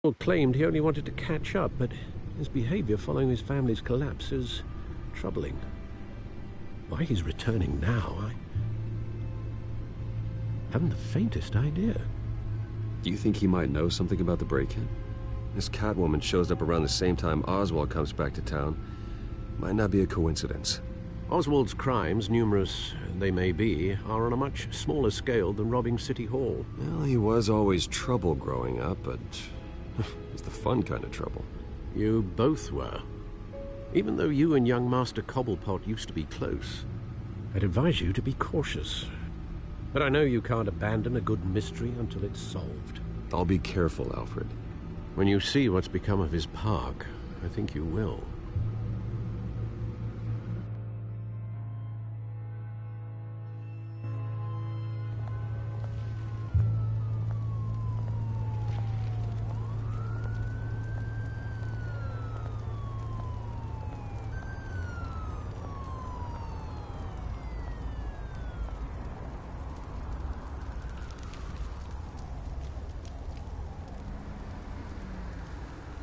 Well, claimed he only wanted to catch up, but his behavior following his family's collapse is troubling. Why he's returning now, I haven't the faintest idea. Do you think he might know something about the break-in? This Catwoman shows up around the same time Oswald comes back to town. Might not be a coincidence. Oswald's crimes, numerous they may be, are on a much smaller scale than robbing City Hall. Well, he was always trouble growing up, but it's the fun kind of trouble. You both were. Even though you and young Master Cobblepot used to be close, I'd advise you to be cautious. But I know you can't abandon a good mystery until it's solved. I'll be careful, Alfred. When you see what's become of his park, I think you will.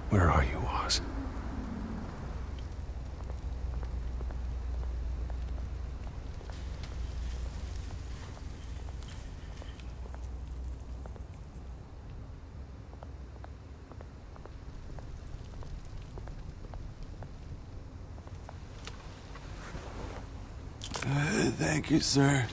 Where are you, Oz? Thank you, sir.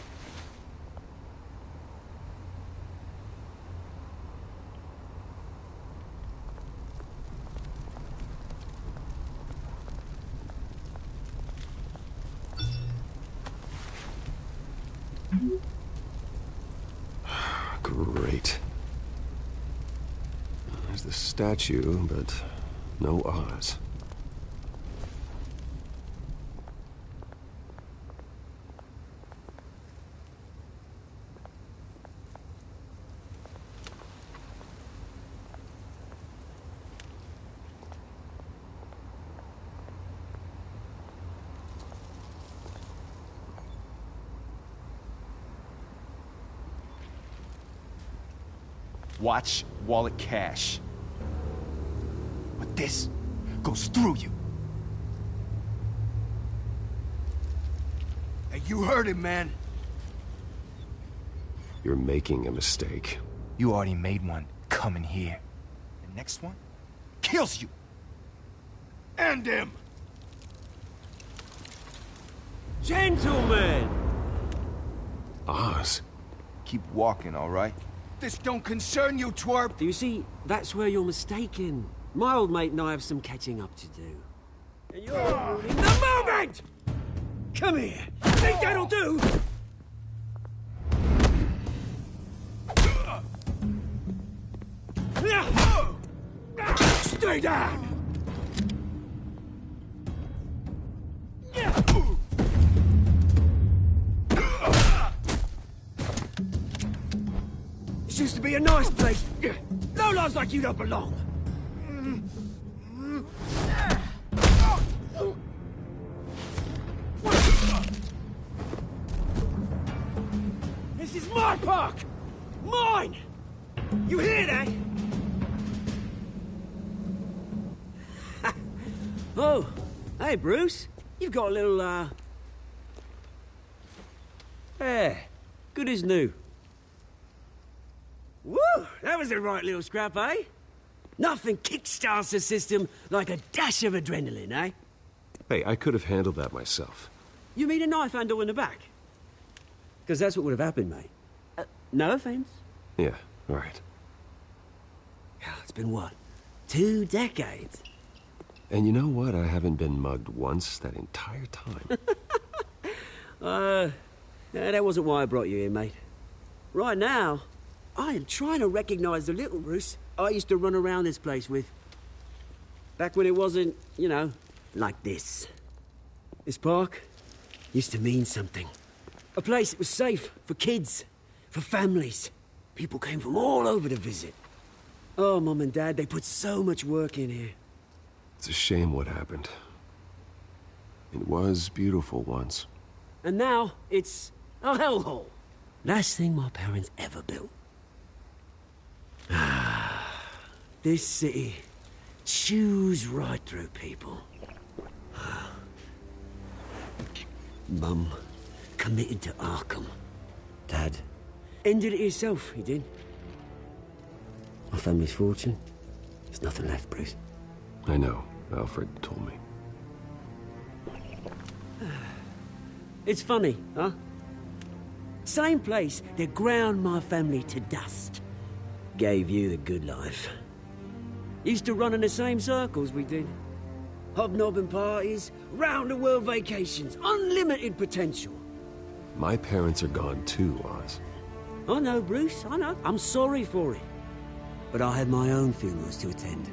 Great. There's the statue, but no Oz. Watch wallet cash. But this goes through you. Hey, you heard him, man. You're making a mistake. You already made one coming here. The next one kills you. End him! Gentlemen! Oz? Keep walking, all right? This don't concern you, twerp! Do you see, that's where you're mistaken. My old mate and I have some catching up to do. And you're ruining the moment! Come here! Think that'll do? Stay down! This used to be a nice place. Lowlifes like you don't belong. This is my park! Mine! You hear that? Oh, hey, Bruce. You've got a little, Yeah, good as new. Woo! That was a right little scrap, eh? Nothing kickstarts the system like a dash of adrenaline, eh? Hey, I could have handled that myself. You mean a knife handle in the back? Because that's what would have happened, mate. No offense. Yeah, right. It's been what? 2 decades? And you know what? I haven't been mugged once that entire time. That wasn't why I brought you here, mate. Right now, I am trying to recognize the little Bruce I used to run around this place with. Back when it wasn't, you know, like this. This park used to mean something. A place that was safe for kids, for families. People came from all over to visit. Oh, Mum and Dad, they put so much work in here. It's a shame what happened. It was beautiful once. And now, it's a hellhole. Last thing my parents ever built. This city chews right through people. Mum committed to Arkham. Dad ended it himself, he did. My family's fortune. There's nothing left, Bruce. I know. Alfred told me. It's funny, huh? Same place that ground my family to dust. Gave you the good life. Used to run in the same circles we did. Hobnobbing parties, round-the-world vacations, unlimited potential. My parents are gone too, Oz. I know, Bruce, I know. I'm sorry for it. But I had my own funerals to attend.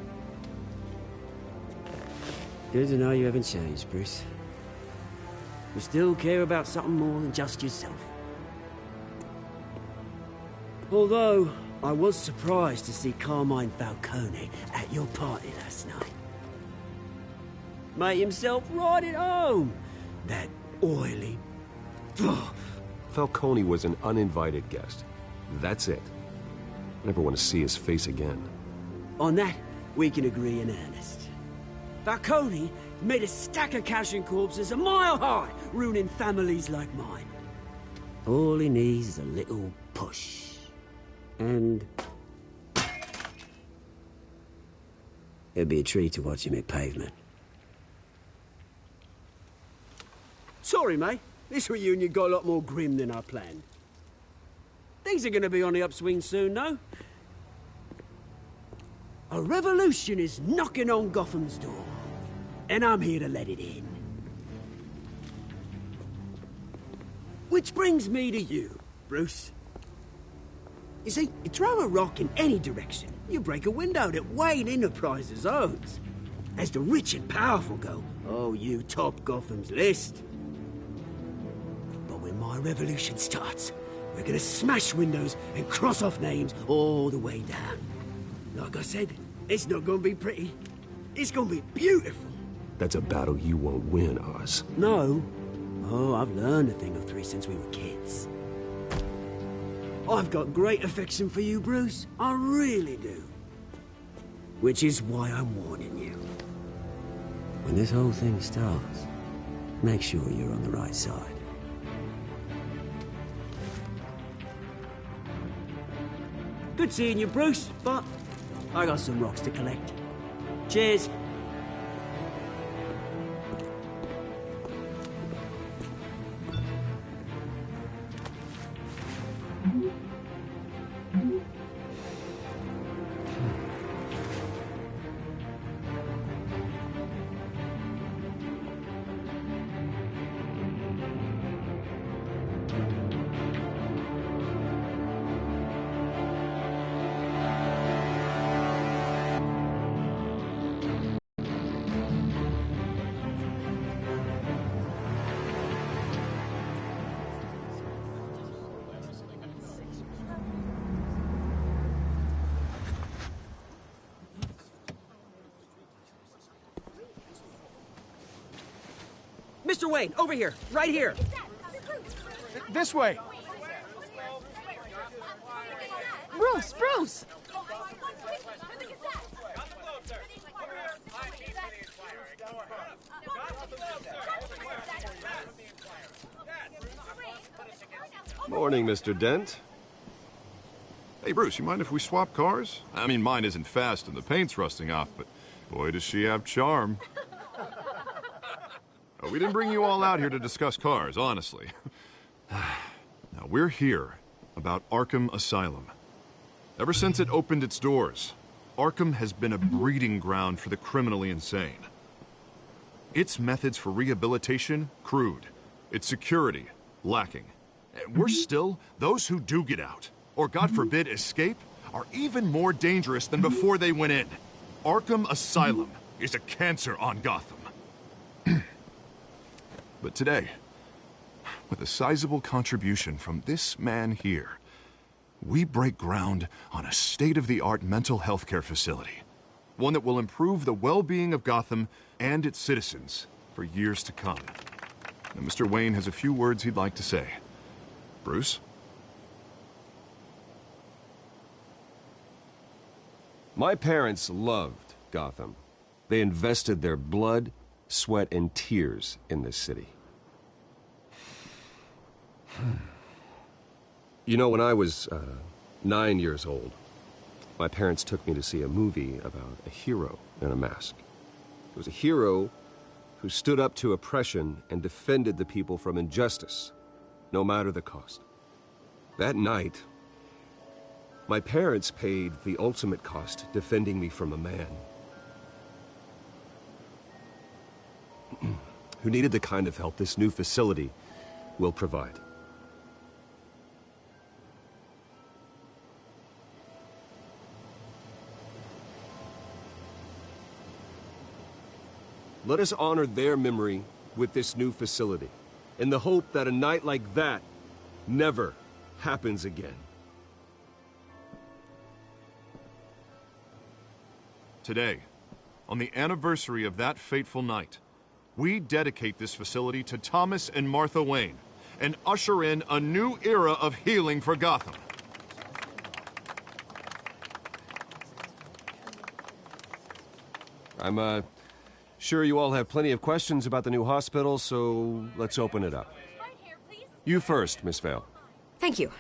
Good to know you haven't changed, Bruce. You still care about something more than just yourself. Although, I was surprised to see Carmine Falcone at your party last night. Made himself right at home. That oily... Falcone was an uninvited guest. That's it. I never want to see his face again. On that, we can agree in earnest. Falcone made a stack of cash and corpses a mile high, ruining families like mine. All he needs is a little push. And... it'd be a treat to watch him hit pavement. Sorry, mate. This reunion got a lot more grim than I planned. Things are gonna be on the upswing soon, though. A revolution is knocking on Gotham's door. And I'm here to let it in. Which brings me to you, Bruce. You see, you throw a rock in any direction, you break a window that Wayne Enterprises owns. As the rich and powerful go, oh, you top Gotham's list. But when my revolution starts, we're gonna smash windows and cross off names all the way down. Like I said, it's not gonna be pretty. It's gonna be beautiful. That's a battle you won't win, Oz. No. Oh, I've learned a thing or three since we were kids. I've got great affection for you, Bruce. I really do. Which is why I'm warning you. When this whole thing starts, make sure you're on the right side. Good seeing you, Bruce, but I got some rocks to collect. Cheers. Mr. Wayne, over here, right here. This way. Bruce! Morning, Mr. Dent. Hey, Bruce, you mind if we swap cars? I mean, mine isn't fast and the paint's rusting off, but boy, does she have charm. We didn't bring you all out here to discuss cars, honestly. Now, we're here about Arkham Asylum. Ever since it opened its doors, Arkham has been a breeding ground for the criminally insane. Its methods for rehabilitation, crude. Its security, lacking. And worse still, those who do get out, or God forbid, escape, are even more dangerous than before they went in. Arkham Asylum is a cancer on Gotham. But today, with a sizable contribution from this man here, we break ground on a state-of-the-art mental health care facility. One that will improve the well-being of Gotham and its citizens for years to come. Now, Mr. Wayne has a few words he'd like to say. Bruce? My parents loved Gotham. They invested their blood, sweat, and tears in this city. You know, when I was 9 years old, my parents took me to see a movie about a hero in a mask. It was a hero who stood up to oppression and defended the people from injustice, no matter the cost. That night, my parents paid the ultimate cost defending me from a man who needed the kind of help this new facility will provide. Let us honor their memory with this new facility, in the hope that a night like that never happens again. Today, on the anniversary of that fateful night, we dedicate this facility to Thomas and Martha Wayne and usher in a new era of healing for Gotham. I'm sure you all have plenty of questions about the new hospital, so let's open it up. You first, Miss Vale. Thank you.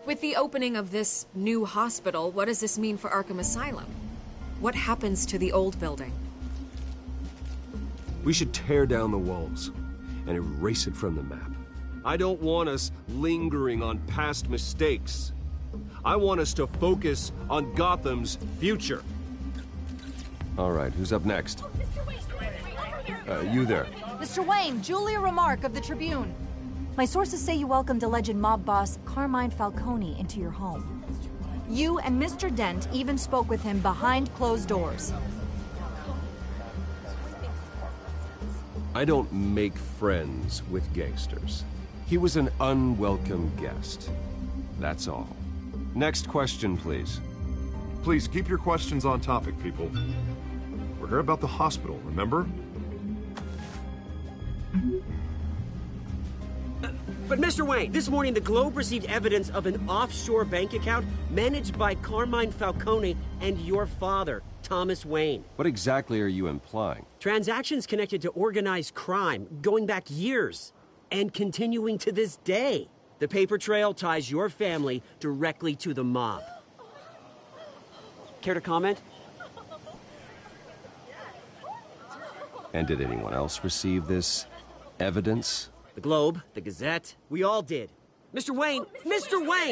With the opening of this new hospital, what does this mean for Arkham Asylum? What happens to the old building? We should tear down the walls and erase it from the map. I don't want us lingering on past mistakes. I want us to focus on Gotham's future. All right, who's up next? You there. Mr. Wayne, Julia Remark of the Tribune. My sources say you welcomed alleged mob boss Carmine Falcone into your home. You and Mr. Dent even spoke with him behind closed doors. I don't make friends with gangsters. He was an unwelcome guest. That's all. Next question, please. Please keep your questions on topic, people. We're here about the hospital, remember? But Mr. Wayne, this morning the Globe received evidence of an offshore bank account managed by Carmine Falcone and your father, Thomas Wayne. What exactly are you implying? Transactions connected to organized crime going back years and continuing to this day. The paper trail ties your family directly to the mob. Care to comment? And did anyone else receive this evidence? The Globe, the Gazette, we all did. Mr. Wayne,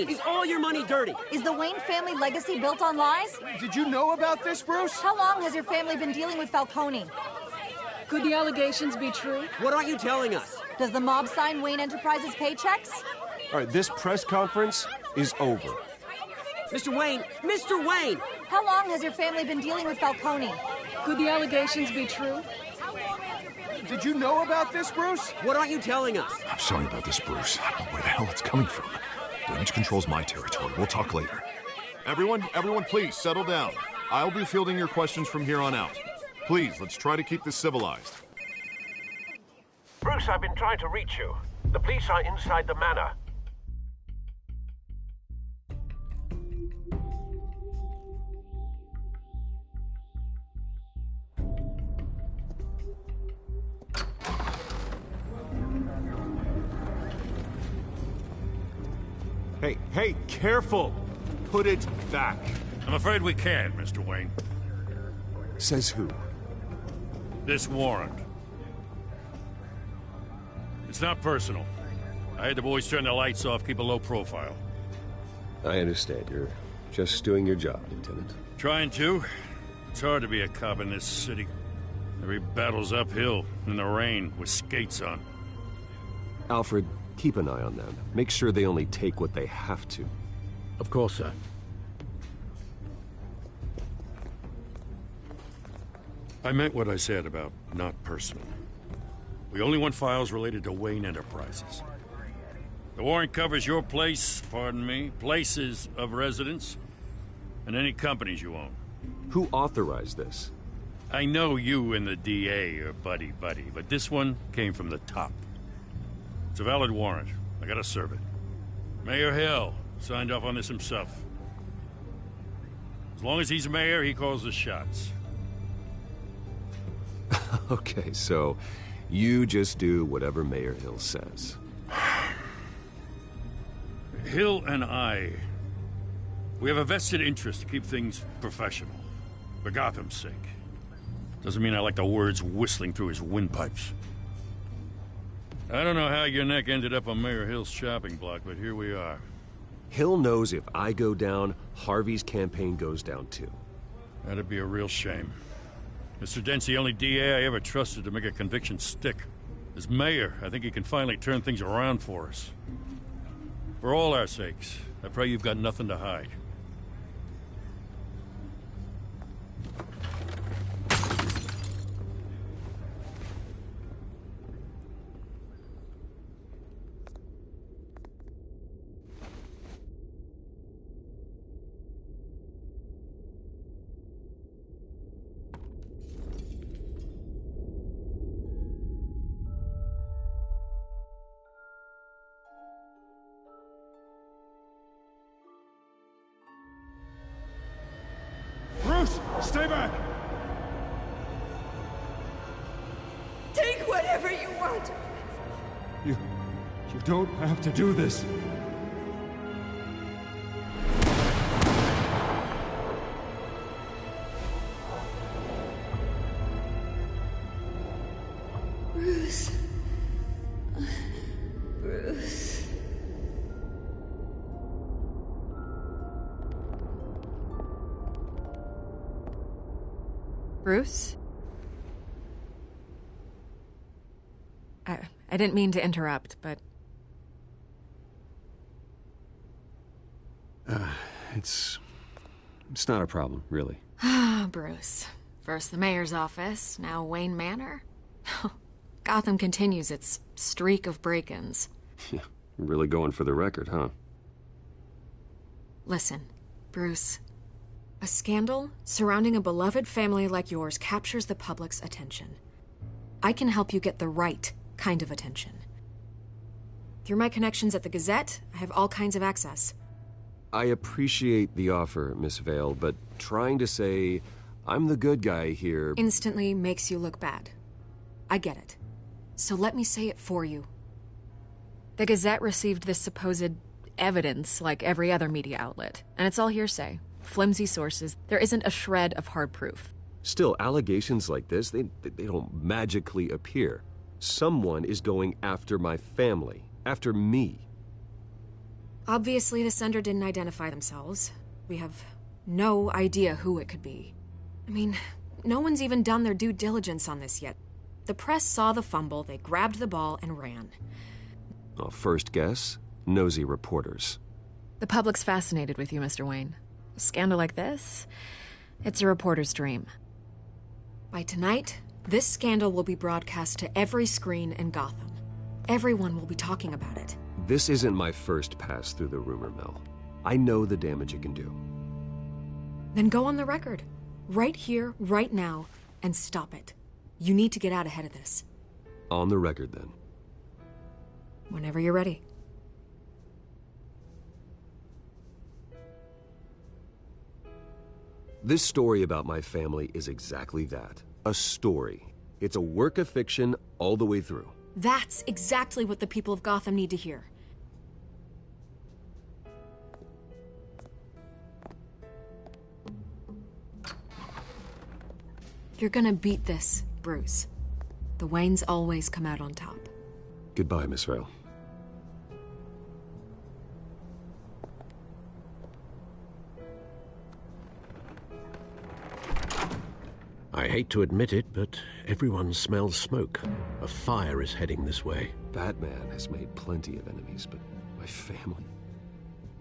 is all your money dirty? Is the Wayne family legacy built on lies? Did you know about this, Bruce? How long has your family been dealing with Falcone? Could the allegations be true? What aren't you telling us? Does the mob sign Wayne Enterprises paychecks? All right, this press conference is over. Mr. Wayne! How long has your family been dealing with Falcone? Could the allegations be true? Did you know about this, Bruce? What aren't you telling us? I'm sorry about this, Bruce. I don't know where the hell it's coming from. Damage control's my territory. We'll talk later. Everyone, please, settle down. I'll be fielding your questions from here on out. Please, let's try to keep this civilized. Bruce, I've been trying to reach you. The police are inside the manor. Hey, careful! Put it back. I'm afraid we can't, Mr. Wayne. Says who? This warrant. It's not personal. I had the boys turn the lights off, keep a low profile. I understand. You're just doing your job, Lieutenant. Trying to. It's hard to be a cop in this city. Every battle's uphill, in the rain, with skates on. Alfred, keep an eye on them. Make sure they only take what they have to. Of course, sir. I meant what I said about not personal. We only want files related to Wayne Enterprises. The warrant covers your place, pardon me, places of residence, and any companies you own. Who authorized this? I know you and the DA are buddy-buddy, but this one came from the top. It's a valid warrant. I gotta serve it. Mayor Hill signed off on this himself. As long as he's mayor, he calls the shots. Okay, so you just do whatever Mayor Hill says. Hill and I, we have a vested interest to keep things professional. For Gotham's sake. Doesn't mean I like the words whistling through his windpipes. I don't know how your neck ended up on Mayor Hill's shopping block, but here we are. Hill knows if I go down, Harvey's campaign goes down too. That'd be a real shame. Mr. Dent's the only DA I ever trusted to make a conviction stick. As mayor, I think he can finally turn things around for us. For all our sakes, I pray you've got nothing to hide. Bruce, stay back! Take whatever you want. You don't have to do this. Bruce. Bruce. Bruce? I didn't mean to interrupt, but... It's not a problem, really. Ah, Bruce. First the mayor's office, now Wayne Manor. Gotham continues its streak of break-ins. Yeah, really going for the record, huh? Listen, Bruce. A scandal surrounding a beloved family like yours captures the public's attention. I can help you get the right kind of attention. Through my connections at the Gazette, I have all kinds of access. I appreciate the offer, Miss Vale, but trying to say I'm the good guy here... Instantly makes you look bad. I get it. So let me say it for you. The Gazette received this supposed evidence like every other media outlet, and it's all hearsay. Flimsy sources. There isn't a shred of hard proof. Still, allegations like this, they don't magically appear. Someone is going after my family, after me. Obviously, the sender didn't identify themselves. We have no idea who it could be. I mean, no one's even done their due diligence on this yet. The press saw the fumble, they grabbed the ball and ran. Well, first guess, nosy reporters. The public's fascinated with you, Mr. Wayne. A scandal like this, it's a reporter's dream. By tonight, this scandal will be broadcast to every screen in Gotham. Everyone will be talking about it. This isn't my first pass through the rumor mill. I know the damage it can do. Then go on the record. Right here, right now, and stop it. You need to get out ahead of this. On the record, then. Whenever you're ready. This story about my family is exactly that. A story. It's a work of fiction all the way through. That's exactly what the people of Gotham need to hear. You're gonna beat this, Bruce. The Waynes always come out on top. Goodbye, Miss Vale. I hate to admit it, but everyone smells smoke. A fire is heading this way. Batman has made plenty of enemies, but my family...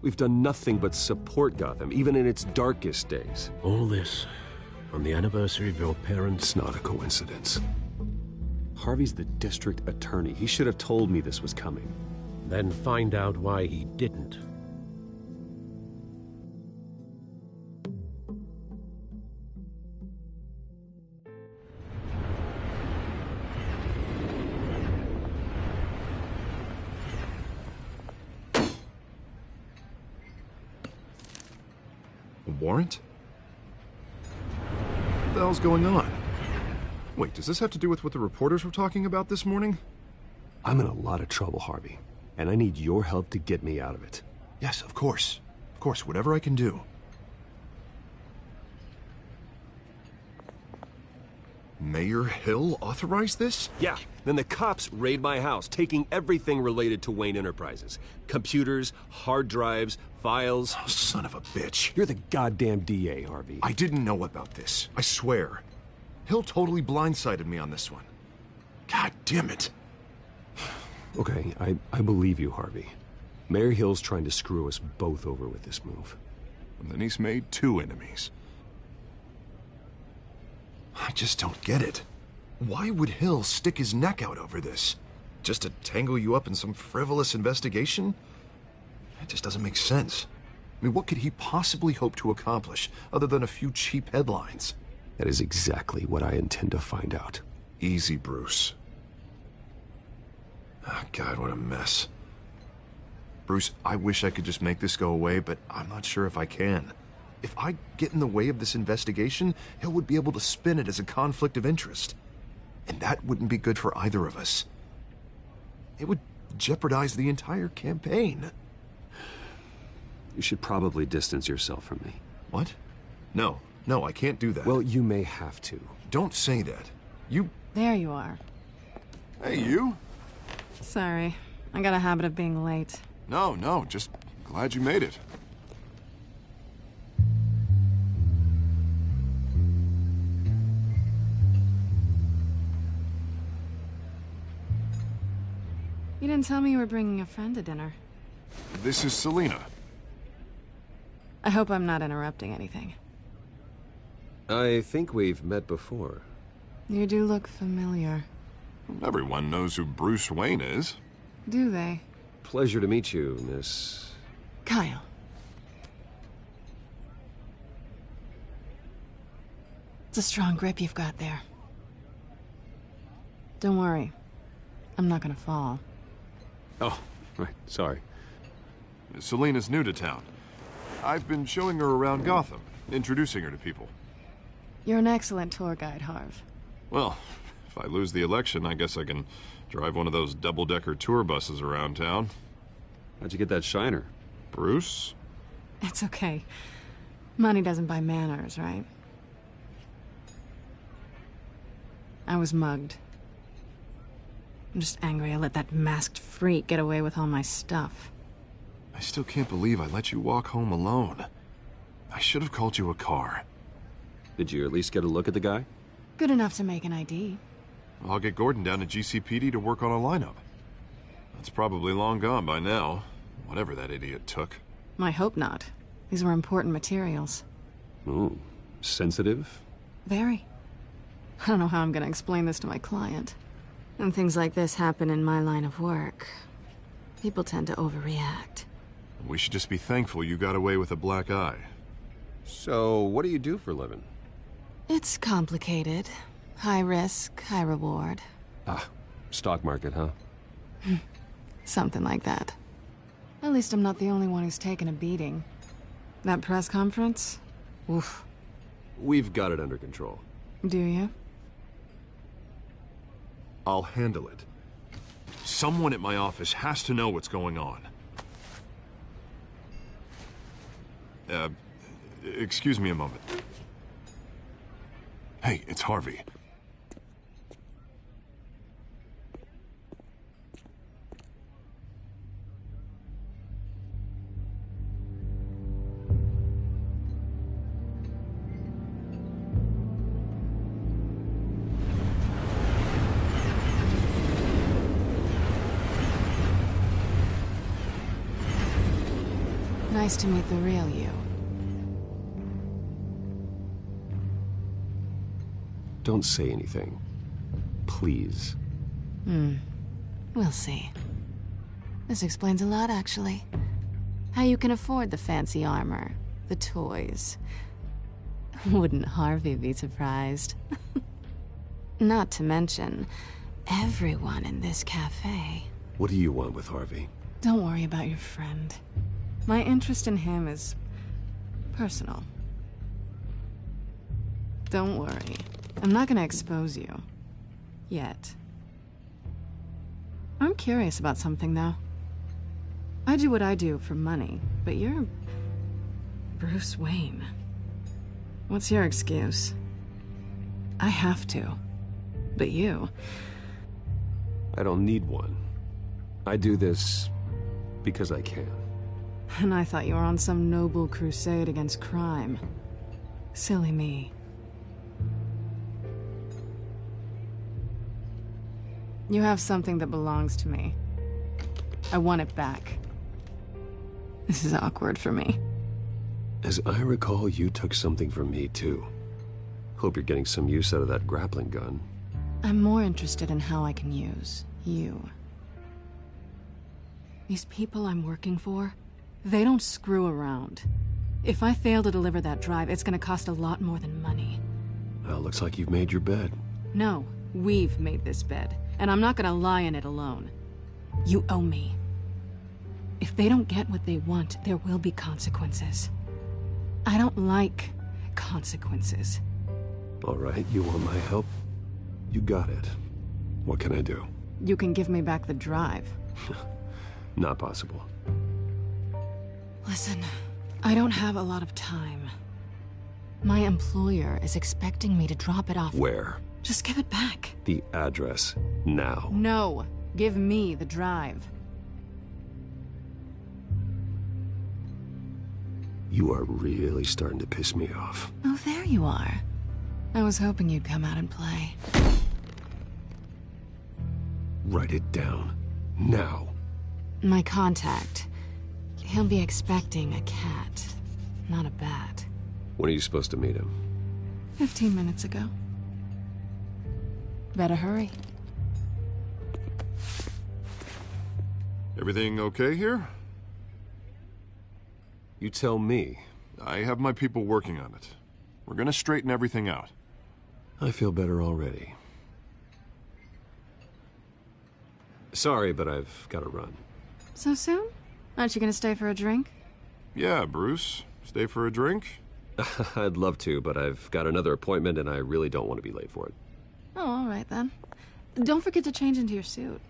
We've done nothing but support Gotham, even in its darkest days. All this on the anniversary of your parents' It's not a coincidence. Harvey's the district attorney. He should have told me this was coming. Then find out why he didn't. A warrant? the hell's going on? Wait, does this have to do with what the reporters were talking about this morning? I'm in a lot of trouble, Harvey, and I need your help to get me out of it. Yes, of course. Of course, whatever I can do. Mayor Hill authorized this? Yeah, then the cops raid my house, taking everything related to Wayne Enterprises. Computers, hard drives, files. Oh, son of a bitch. You're the goddamn DA, Harvey. I didn't know about this. I swear. Hill totally blindsided me on this one. God damn it. Okay, I believe you, Harvey. Mayor Hill's trying to screw us both over with this move. And then he's made 2 enemies. I just don't get it. Why would Hill stick his neck out over this? Just to tangle you up in some frivolous investigation? It just doesn't make sense. I mean, what could he possibly hope to accomplish other than a few cheap headlines? That is exactly what I intend to find out. Easy, Bruce. Oh, God, what a mess. Bruce, I wish I could just make this go away, but I'm not sure if I can. If I get in the way of this investigation, Hill would be able to spin it as a conflict of interest. And that wouldn't be good for either of us. It would jeopardize the entire campaign. You should probably distance yourself from me. What? No, I can't do that. Well, you may have to. Don't say that. You... There you are. Hey, you? Sorry. I got a habit of being late. No, just glad you made it. You didn't tell me you were bringing a friend to dinner. This is Selena. I hope I'm not interrupting anything. I think we've met before. You do look familiar. Everyone knows who Bruce Wayne is. Do they? Pleasure to meet you, Miss... Kyle. It's a strong grip you've got there. Don't worry. I'm not gonna fall. Oh, right, sorry. Selena's new to town. I've been showing her around Gotham, introducing her to people. You're an excellent tour guide, Harv. Well, if I lose the election, I guess I can drive one of those double-decker tour buses around town. How'd you get that shiner? Bruce? It's okay. Money doesn't buy manners, right? I was mugged. I'm just angry I let that masked freak get away with all my stuff. I still can't believe I let you walk home alone. I should have called you a car. Did you at least get a look at the guy? Good enough to make an ID. I'll get Gordon down to GCPD to work on a lineup. That's probably long gone by now, whatever that idiot took. I hope not. These were important materials. Ooh, sensitive? Very. I don't know how I'm gonna explain this to my client. And things like this happen in my line of work. People tend to overreact. We should just be thankful you got away with a black eye. So, what do you do for a living? It's complicated. High risk, high reward. Ah, stock market, huh? Something like that. At least I'm not the only one who's taken a beating. That press conference? Oof. We've got it under control. Do you? I'll handle it. Someone at my office has to know what's going on. Excuse me a moment. Hey, it's Harvey. Nice to meet the real you. Don't say anything. Please. We'll see. This explains a lot, actually. How you can afford the fancy armor, the toys. Wouldn't Harvey be surprised? Not to mention, everyone in this cafe. What do you want with Harvey? Don't worry about your friend. My interest in him is personal. Don't worry. I'm not gonna expose you. Yet. I'm curious about something, though. I do what I do for money, but you're... Bruce Wayne. What's your excuse? I have to. But you... I don't need one. I do this because I can. And I thought you were on some noble crusade against crime. Silly me. You have something that belongs to me. I want it back. This is awkward for me. As I recall, you took something from me, too. Hope you're getting some use out of that grappling gun. I'm more interested in how I can use you. These people I'm working for, they don't screw around. If I fail to deliver that drive, it's gonna cost a lot more than money. Well, looks like you've made your bed. No, we've made this bed, and I'm not gonna lie in it alone. You owe me. If they don't get what they want, there will be consequences. I don't like consequences. All right, you want my help? You got it. What can I do? You can give me back the drive. Not possible. Listen, I don't have a lot of time. My employer is expecting me to drop it off. Where? Just give it back. The address, now. No, give me the drive. You are really starting to piss me off. Oh, there you are. I was hoping you'd come out and play. Write it down. Now. My contact. He'll be expecting a cat, not a bat. When are you supposed to meet him? 15 minutes ago. Better hurry. Everything okay here? You tell me. I have my people working on it. We're gonna straighten everything out. I feel better already. Sorry, but I've got to run. So soon? Aren't you gonna stay for a drink? Yeah, Bruce. Stay for a drink? I'd love to, but I've got another appointment and I really don't want to be late for it. Oh, all right then. Don't forget to change into your suit.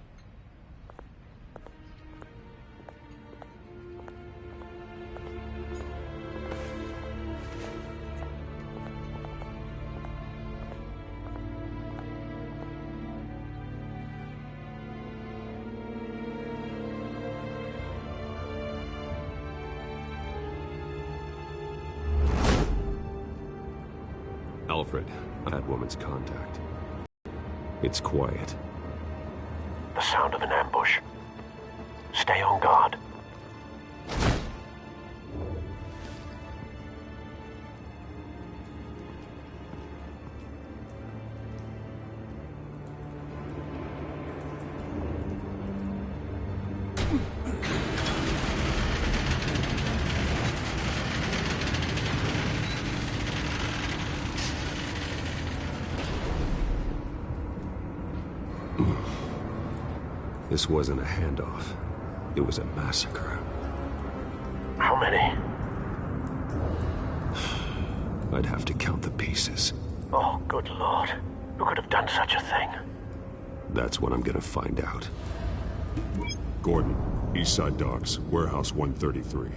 Alfred, that woman's contact. It's quiet. The sound of an ambush. Stay on guard. This wasn't a handoff. It was a massacre. How many? I'd have to count the pieces. Oh, good Lord. Who could have done such a thing? That's what I'm gonna find out. Gordon, Eastside Docks, Warehouse 133.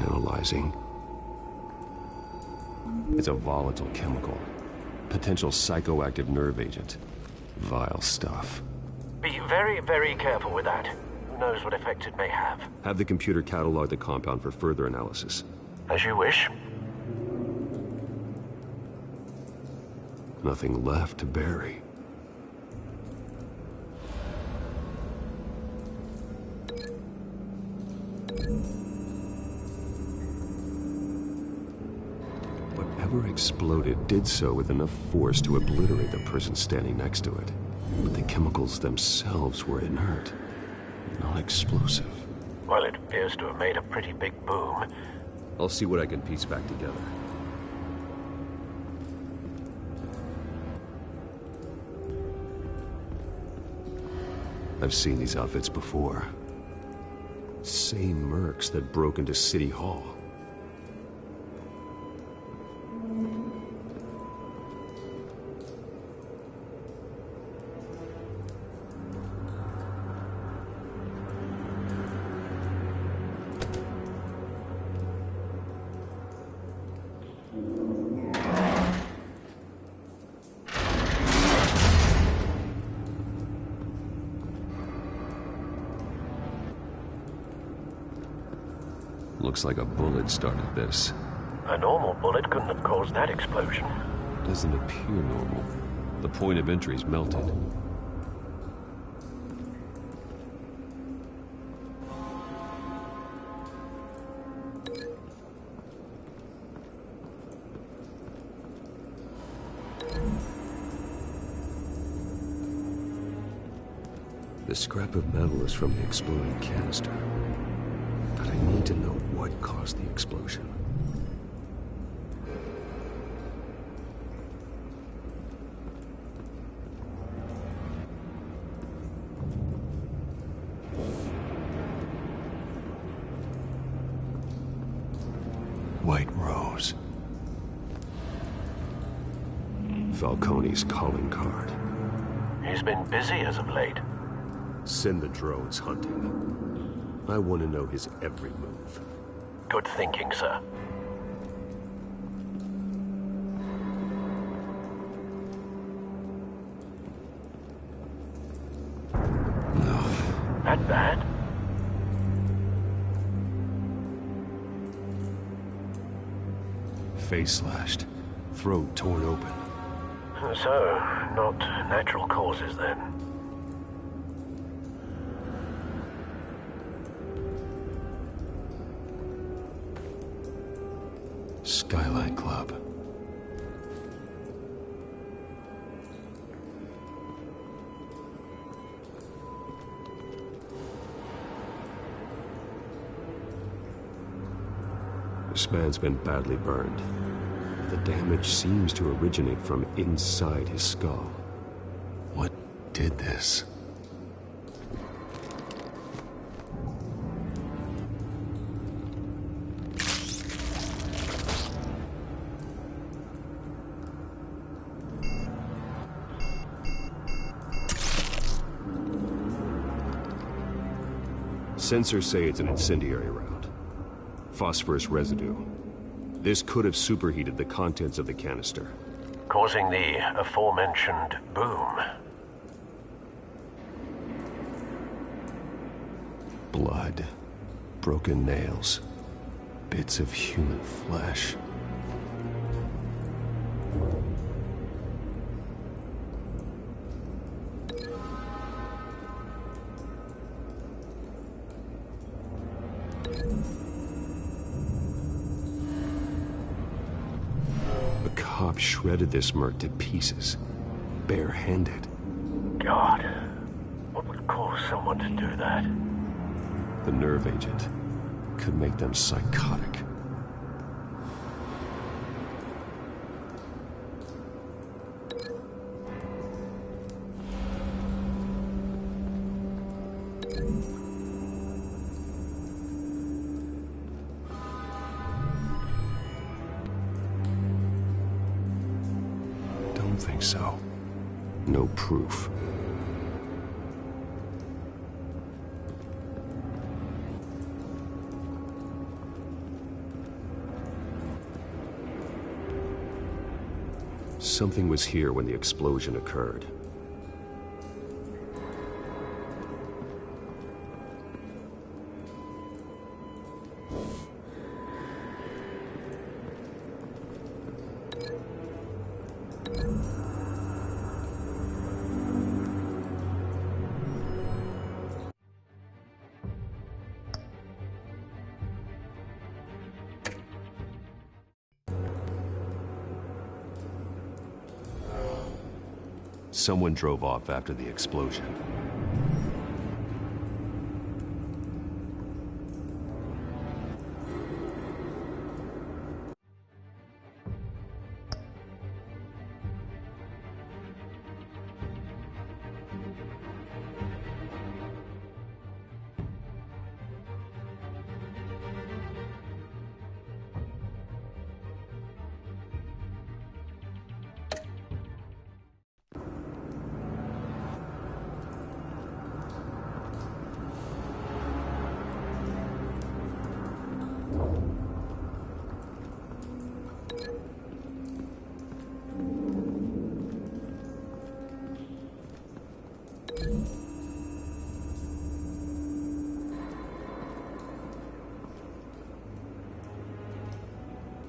Analyzing. It's a volatile chemical. Potential psychoactive nerve agent. Vile stuff. Be very, very careful with that. Who knows what effect it may have? Have the computer catalog the compound for further analysis. As you wish. Nothing left to bury. Whatever exploded did so with enough force to obliterate the person standing next to it. But the chemicals themselves were inert, not explosive. Well, it appears to have made a pretty big boom. I'll see what I can piece back together. I've seen these outfits before. Same mercs that broke into City Hall. Looks like a bullet started this. A normal bullet couldn't have caused that explosion. Doesn't appear normal. The point of entry's melted. The scrap of metal is from the exploding canister. But I need to know what caused the explosion. White Rose. Falcone's calling card. He's been busy as of late. Send the drones hunting. I want to know his every move. Good thinking, sir. No. That bad? Face slashed. Throat torn open. So, not natural causes then. Skyline Club. This man's been badly burned. The damage seems to originate from inside his skull. What did this? Sensors say it's an incendiary round. Phosphorus residue. This could have superheated the contents of the canister, causing the aforementioned boom. Blood. Broken nails. Bits of human flesh. Cop shredded this merc to pieces, bare-handed. God, what would cause someone to do that? The nerve agent could make them psychotic. Think so. No proof. Something was here when the explosion occurred. Someone drove off after the explosion.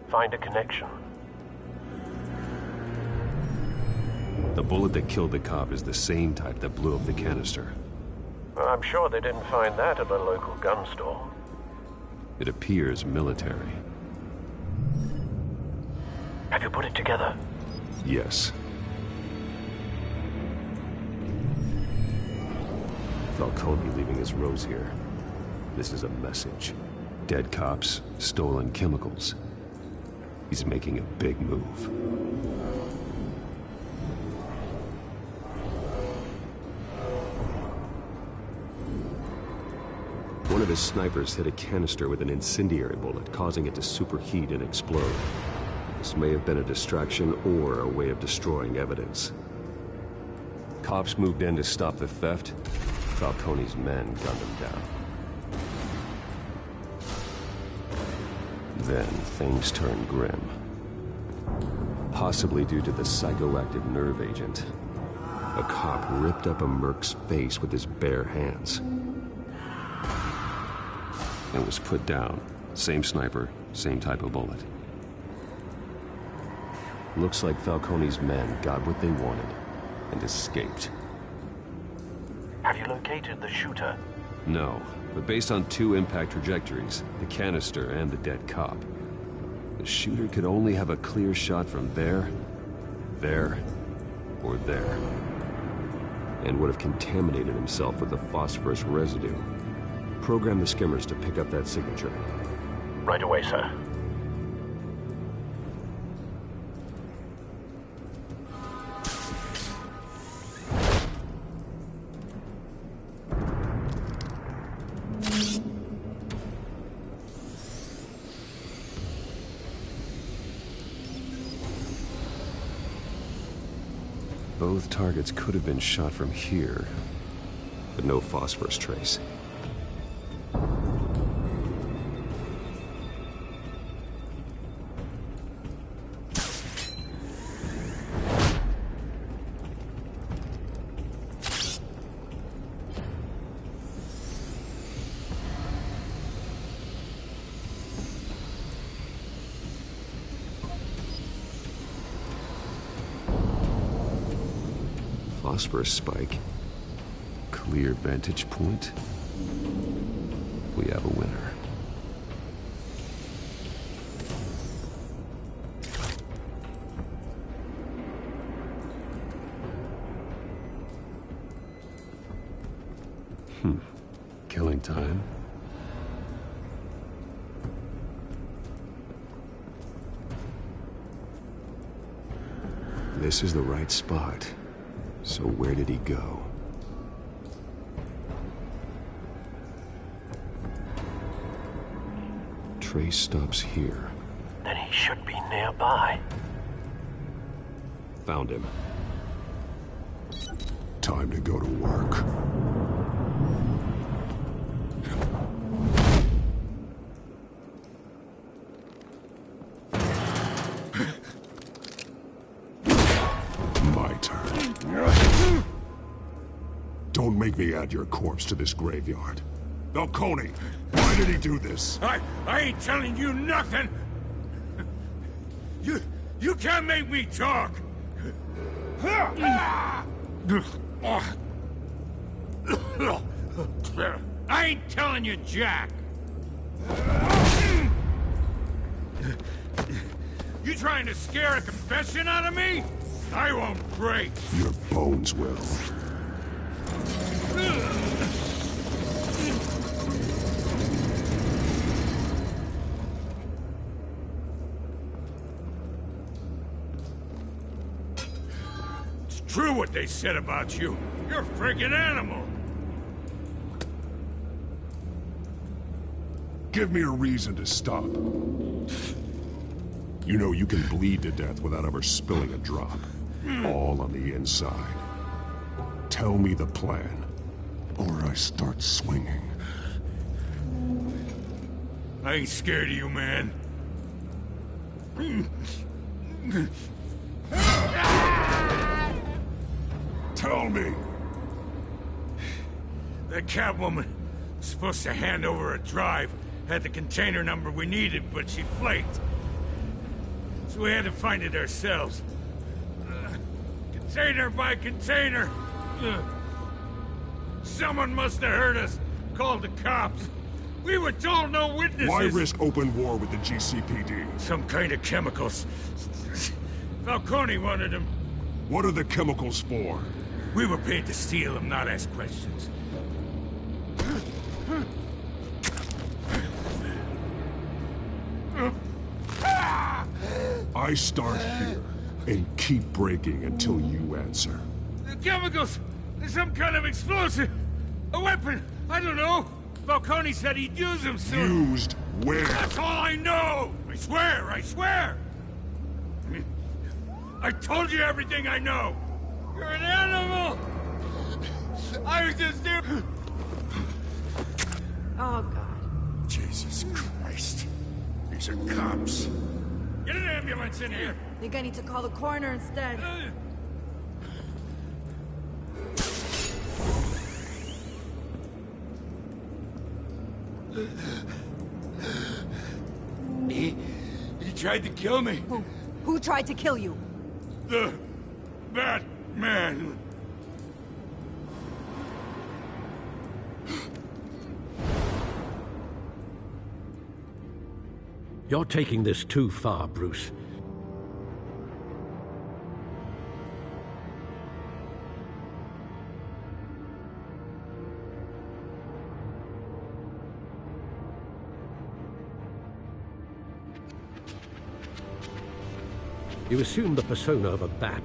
Find a connection. The bullet that killed the cop is the same type that blew up the canister. Well, I'm sure they didn't find that at a local gun store. It appears military. Have you put it together? Yes. Falcone leaving his rose here. This is a message. Dead cops, stolen chemicals. He's making a big move. One of his snipers hit a canister with an incendiary bullet, causing it to superheat and explode. This may have been a distraction or a way of destroying evidence. Cops moved in to stop the theft. Falcone's men gunned him down. Then things turned grim. Possibly due to the psychoactive nerve agent. A cop ripped up a merc's face with his bare hands. And was put down. Same sniper, same type of bullet. Looks like Falcone's men got what they wanted and escaped. Have you located the shooter? No, but based on two impact trajectories, the canister and the dead cop, the shooter could only have a clear shot from there, or there, and would have contaminated himself with the phosphorus residue. Program the skimmers to pick up that signature. Right away, sir. Both targets could have been shot from here, but no phosphorus trace. Phosphorus spike. Clear vantage point. We have a winner. Killing time. This is the right spot. So where did he go? Trace stops here. Then he should be nearby. Found him. Time to go to work. My turn. Don't make me add your corpse to this graveyard. Falcone, why did he do this? I ain't telling you nothing! You can't make me talk! I ain't telling you jack! You trying to scare a confession out of me? I won't break! Your bones will. It's true what they said about you. You're a friggin' animal. Give me a reason to stop. You know you can bleed to death without ever spilling a drop. All on the inside. Tell me the plan, or I start swinging. I ain't scared of you, man. Tell me! That Catwoman was supposed to hand over a drive, had the container number we needed, but she flaked. so we had to find it ourselves. Container by container. Someone must have heard us, called the cops. We were told no witnesses. Why risk open war with the GCPD? Some kind of chemicals. Falcone wanted them. What are the chemicals for? We were paid to steal them, not ask questions. I start here and keep breaking until you answer. The chemicals! There's some kind of explosive! A weapon! I don't know! Falcone said he'd use them soon. Used where? That's all I know! I swear, I swear! I told you everything I know! You're an animal! I was just there... Oh, God. Jesus Christ. These are cops. Get an ambulance in here! Think I need to call the coroner instead. He tried to kill me. Who tried to kill you? The Batman. You're taking this too far, Bruce. You assume the persona of a bat.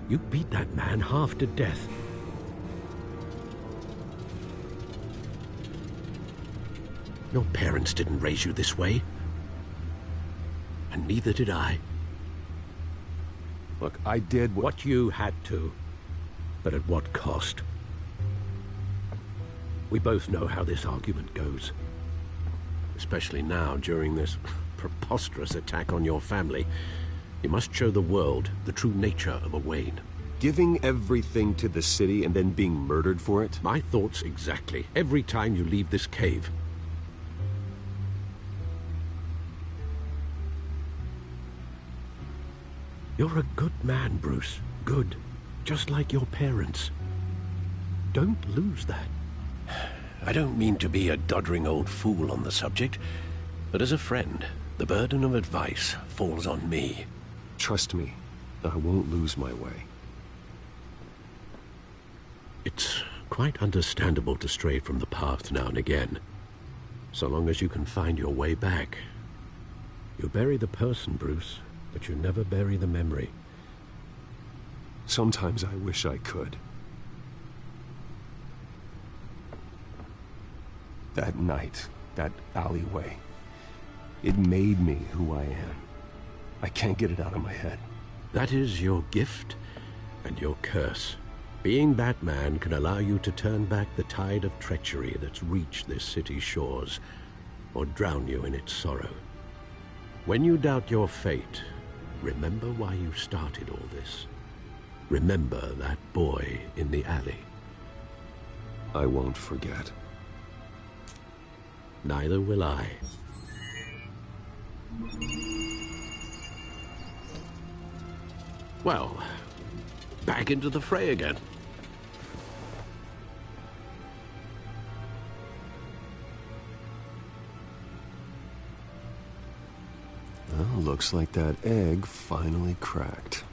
You beat that man half to death. Your parents didn't raise you this way. And neither did I. Look, I did what you had to. But at what cost? We both know how this argument goes. Especially now, during this preposterous attack on your family. You must show the world the true nature of a Wayne. Giving everything to the city and then being murdered for it? My thoughts exactly. Every time you leave this cave. You're a good man, Bruce. Good. Just like your parents. Don't lose that. I don't mean to be a doddering old fool on the subject, but as a friend, the burden of advice falls on me. Trust me, I won't lose my way. It's quite understandable to stray from the path now and again. So long as you can find your way back. You bury the person, Bruce, but you never bury the memory. Sometimes I wish I could. That night, that alleyway, it made me who I am. I can't get it out of my head. That is your gift and your curse. Being Batman can allow you to turn back the tide of treachery that's reached this city's shores, or drown you in its sorrow. When you doubt your fate, remember why you started all this. Remember that boy in the alley. I won't forget. Neither will I. Well, back into the fray again. Well, looks like that egg finally cracked.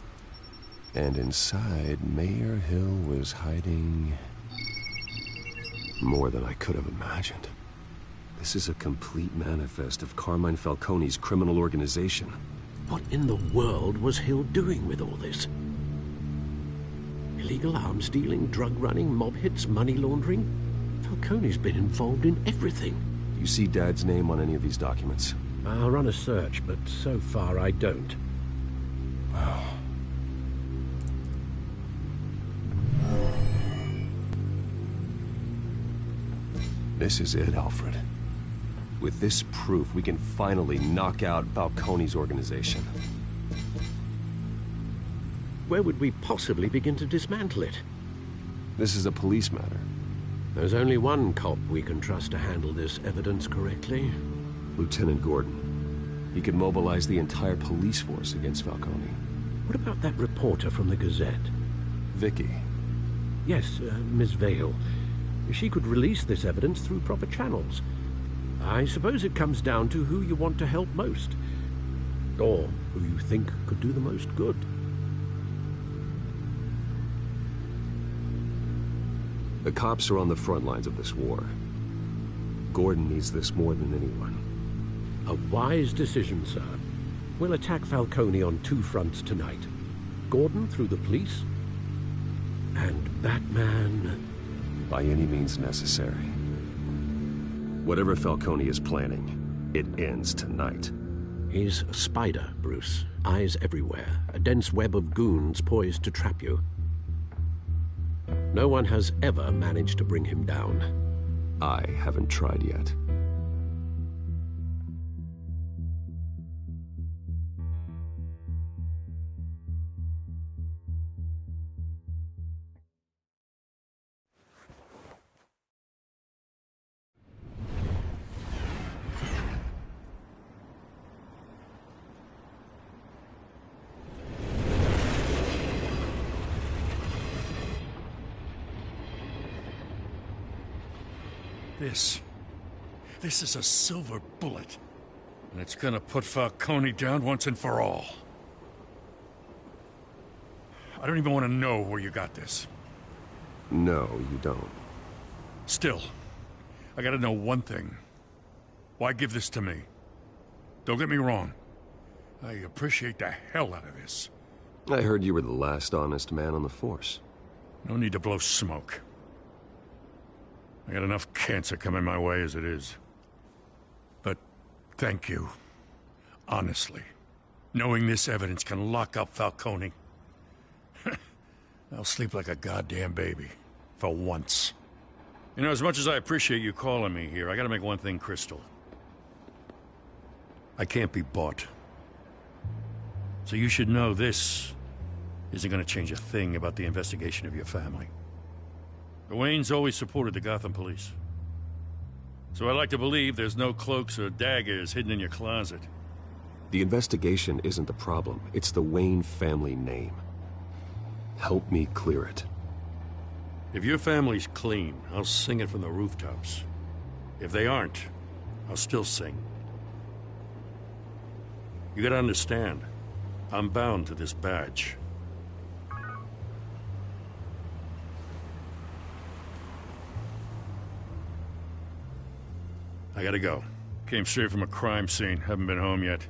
And inside, Mayor Hill was hiding more than I could have imagined. This is a complete manifest of Carmine Falcone's criminal organization. What in the world was Hill doing with all this? Illegal arms dealing, drug running, mob hits, money laundering? Falcone's been involved in everything. You see Dad's name on any of these documents? I'll run a search, but so far I don't. Wow. This is it, Alfred. With this proof, we can finally knock out Falcone's organization. Where would we possibly begin to dismantle it? This is a police matter. There's only one cop we can trust to handle this evidence correctly. Lieutenant Gordon. He could mobilize the entire police force against Falcone. What about that reporter from the Gazette? Vicky. Yes, Miss Vale. She could release this evidence through proper channels. I suppose it comes down to who you want to help most. Or who you think could do the most good. The cops are on the front lines of this war. Gordon needs this more than anyone. A wise decision, sir. We'll attack Falcone on two fronts tonight. Gordon through the police, and Batman... by any means necessary. Whatever Falcone is planning, it ends tonight. He's a spider, Bruce. Eyes everywhere. A dense web of goons poised to trap you. No one has ever managed to bring him down. I haven't tried yet. This is a silver bullet. And it's gonna put Falcone down once and for all. I don't even want to know where you got this. No, you don't. Still, I gotta know one thing. Why give this to me? Don't get me wrong. I appreciate the hell out of this. I heard you were the last honest man on the force. No need to blow smoke. I got enough cancer coming my way as it is. But thank you. Honestly. Knowing this evidence can lock up Falcone. I'll sleep like a goddamn baby. For once. You know, as much as I appreciate you calling me here, I gotta make one thing crystal. I can't be bought. So you should know this isn't gonna change a thing about the investigation of your family. The Waynes always supported the Gotham police. So I like to believe there's no cloaks or daggers hidden in your closet. The investigation isn't the problem. It's the Wayne family name. Help me clear it. If your family's clean, I'll sing it from the rooftops. If they aren't, I'll still sing. You gotta understand, I'm bound to this badge. I gotta go. Came straight from a crime scene. Haven't been home yet.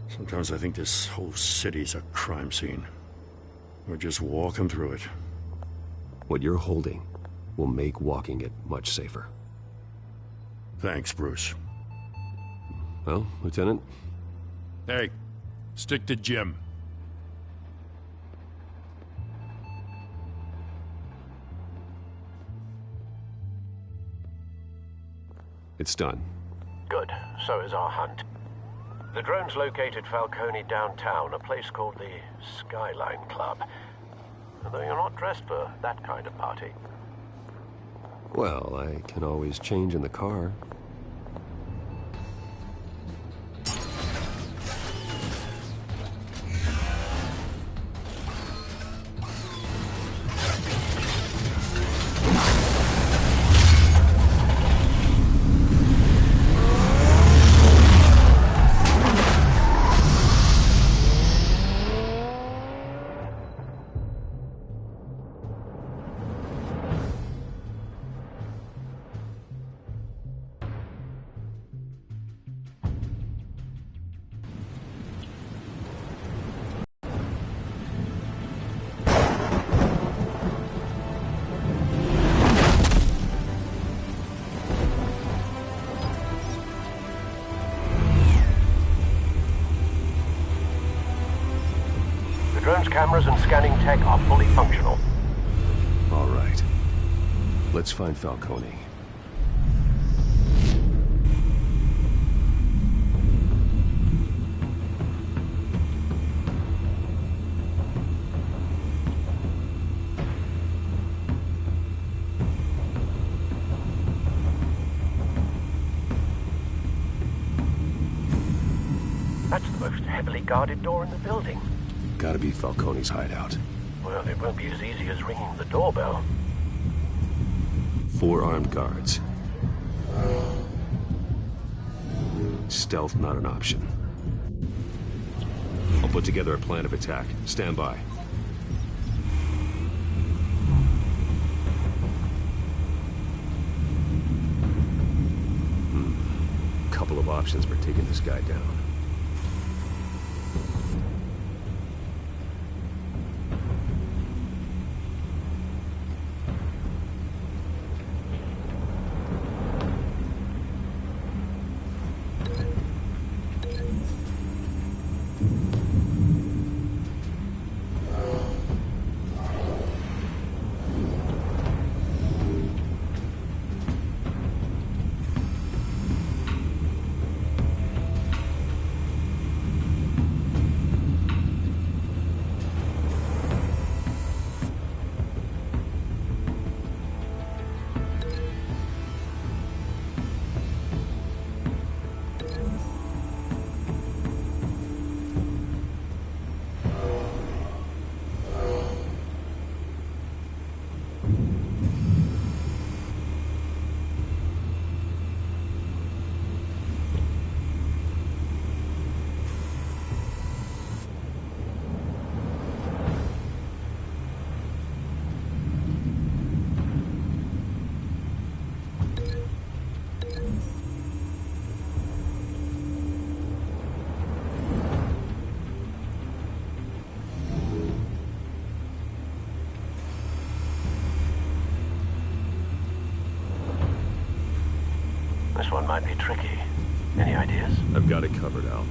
Sometimes I think this whole city's a crime scene. We're just walking through it. What you're holding will make walking it much safer. Thanks, Bruce. Well, Lieutenant? Hey, stick to Jim. It's done. Good. So is our hunt. The drones located Falcone downtown, a place called the Skyline Club. Although you're not dressed for that kind of party. Well, I can always change in the car. Drone's cameras and scanning tech are fully functional. All right. Let's find Falcone. That's the most heavily guarded door in the building. Gotta be Falcone's hideout. Well, it won't be as easy as ringing the doorbell. 4 armed guards. Stealth not an option. I'll put together a plan of attack. Stand by. Couple of options for taking this guy down. This one might be tricky. Any ideas? I've got it covered, Al.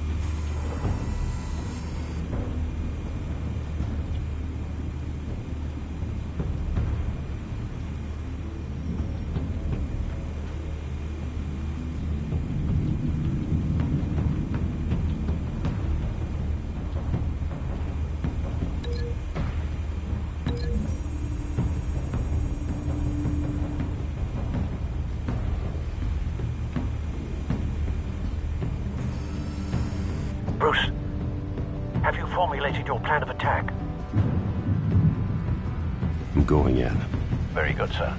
Bruce, have you formulated your plan of attack? I'm going in. Very good, sir.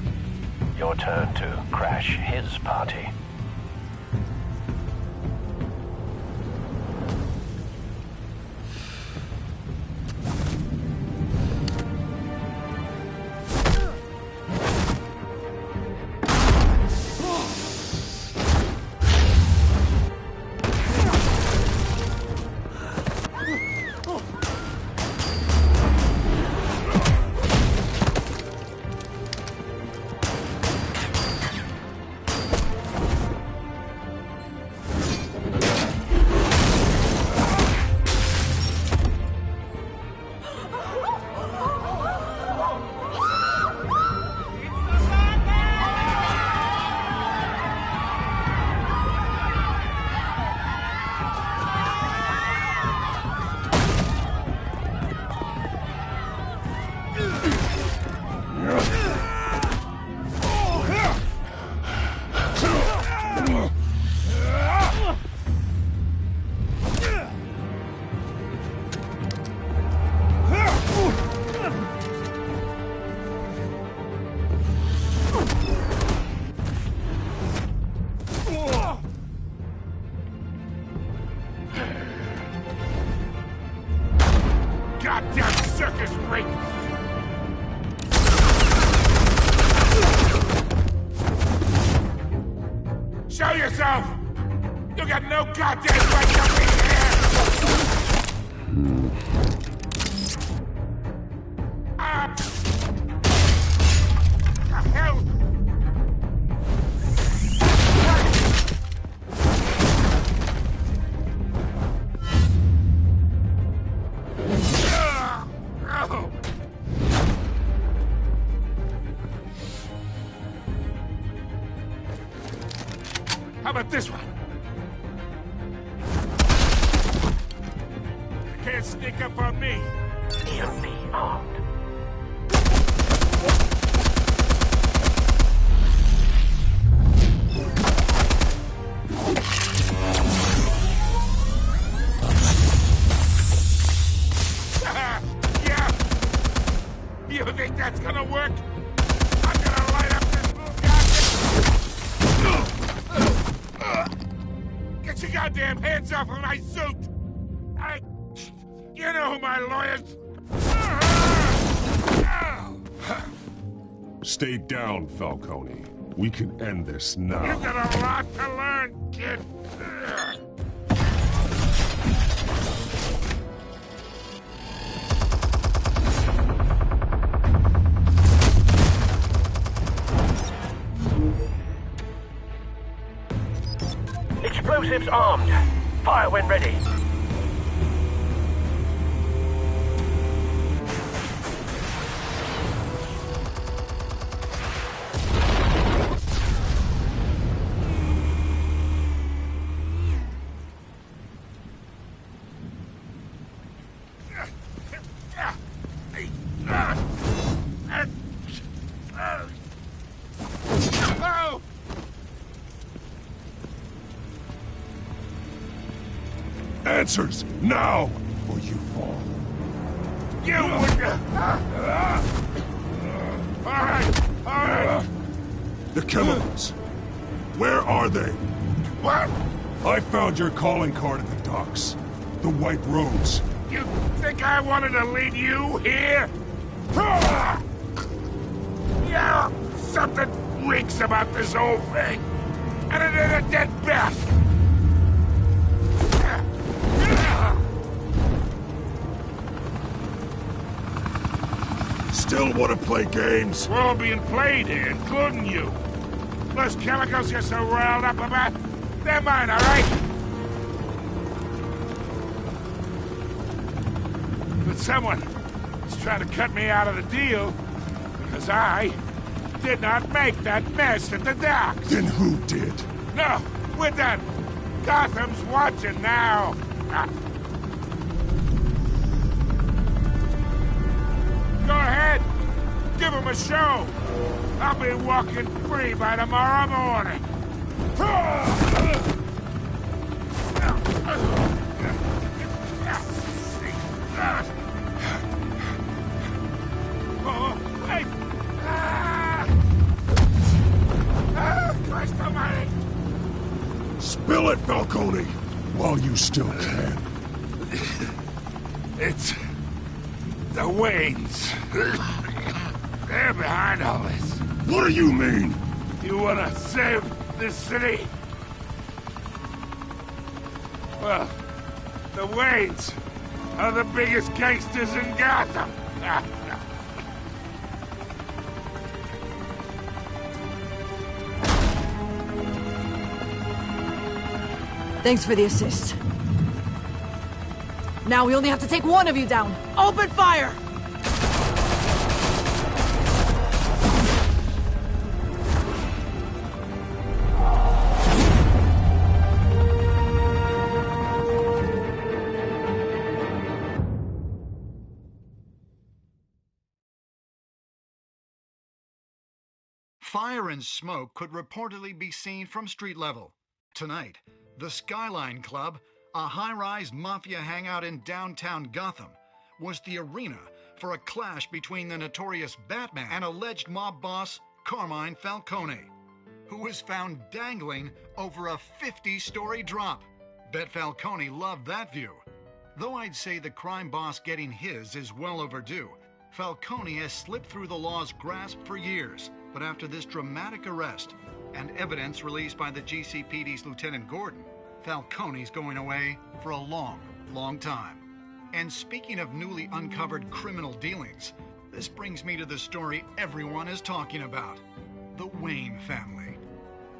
Your turn to crash his party. Goddamn circus freak! Show yourself! You got no goddamn right to be here! Ah! The hell? How about this one? You can't sneak up on me. He'll be armed. goddamn hands off of my suit! You know who my lawyers... Stay down, Falcone. We can end this now. You've got a lot to learn, kid. Explosives armed. Fire when ready. Answers, now, or you fall. You would... All right. The chemicals. Where are they? What? I found your calling card at the docks. The white rose. You think I wanted to lead you here? Yeah, something reeks about this whole thing. And it is a dead bat. Still want to play games? We're all being played here, including you. Those chemicals you're so riled up about, they're mine, all right? But someone is trying to cut me out of the deal because I did not make that mess at the docks. Then who did? No, we're done. Gotham's watching now. Go ahead. Give him a show. I'll be walking free by tomorrow morning. Oh, wait. Christ almighty. Spill it, Falcone, while you still can. It's the Waynes. They're behind all this. What do you mean? You want to save this city? Well, the Waynes are the biggest gangsters in Gotham. Thanks for the assist. Now we only have to take one of you down. Open fire! Fire and smoke could reportedly be seen from street level. Tonight, the Skyline Club, a high-rise mafia hangout in downtown Gotham, was the arena for a clash between the notorious Batman and alleged mob boss Carmine Falcone, who was found dangling over a 50-story drop. Bet Falcone loved that view. Though I'd say the crime boss getting his is well overdue, Falcone has slipped through the law's grasp for years. But after this dramatic arrest and evidence released by the GCPD's Lieutenant Gordon, Falcone's going away for a long, long time. And speaking of newly uncovered criminal dealings, this brings me to the story everyone is talking about: the Wayne family.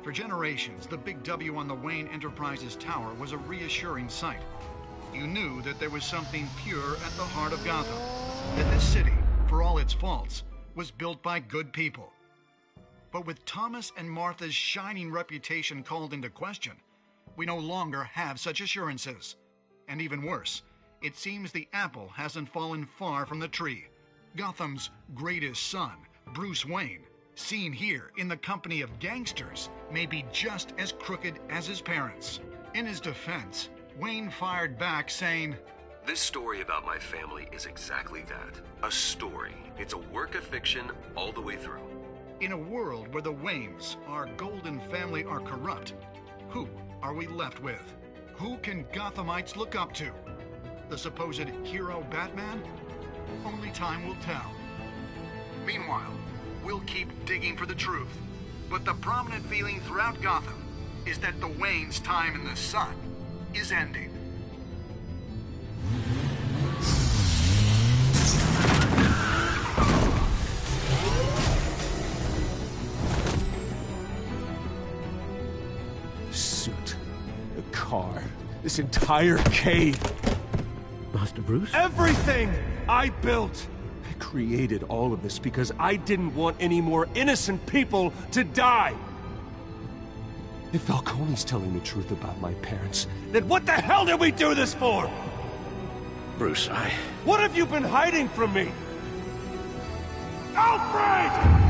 For generations, the big W on the Wayne Enterprises Tower was a reassuring sight. You knew that there was something pure at the heart of Gotham, that this city, for all its faults, was built by good people. But with Thomas and Martha's shining reputation called into question, we no longer have such assurances. And even worse, it seems the apple hasn't fallen far from the tree. Gotham's greatest son, Bruce Wayne, seen here in the company of gangsters, may be just as crooked as his parents. In his defense, Wayne fired back saying, "This story about my family is exactly that. A story. It's a work of fiction all the way through." In a world where the Waynes, our golden family, are corrupt, who are we left with? Who can Gothamites look up to? The supposed hero Batman? Only time will tell. Meanwhile, we'll keep digging for the truth. But the prominent feeling throughout Gotham is that the Wayne's time in the sun is ending. Suit, the car, this entire cave. Master Bruce? Everything I built! I created all of this because I didn't want any more innocent people to die! If Falcone's telling the truth about my parents, then what the hell did we do this for? Bruce, What have you been hiding from me? Alfred!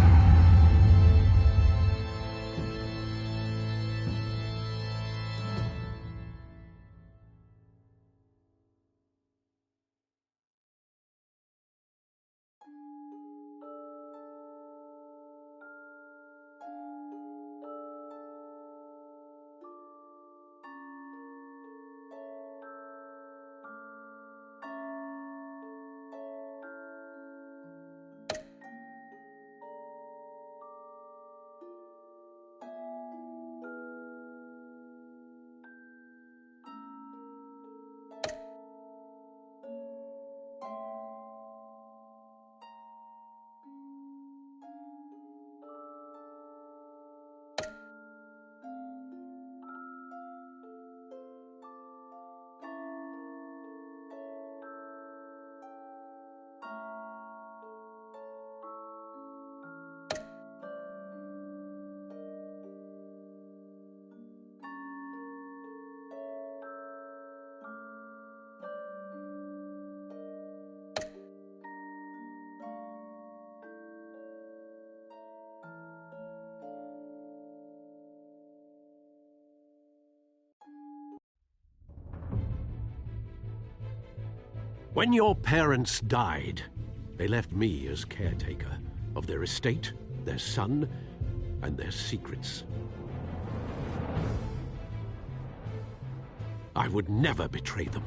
When your parents died, they left me as caretaker of their estate, their son, and their secrets. I would never betray them.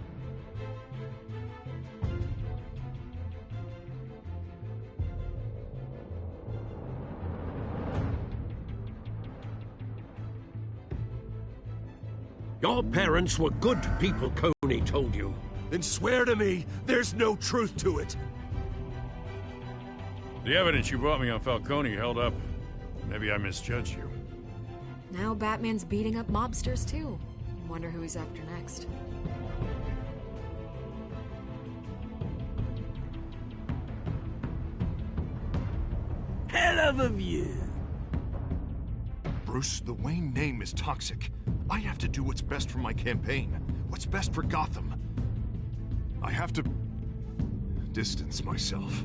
Your parents were good people, Coney told you. Then swear to me there's no truth to it. The evidence you brought me on Falcone held up. Maybe I misjudged you. Now Batman's beating up mobsters, too. Wonder who he's after next. Hell of a view. Bruce, the Wayne name is toxic. I have to do what's best for my campaign. What's best for Gotham. I have to distance myself.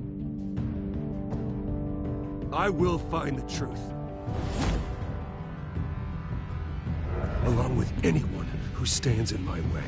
I will find the truth. Along with anyone who stands in my way.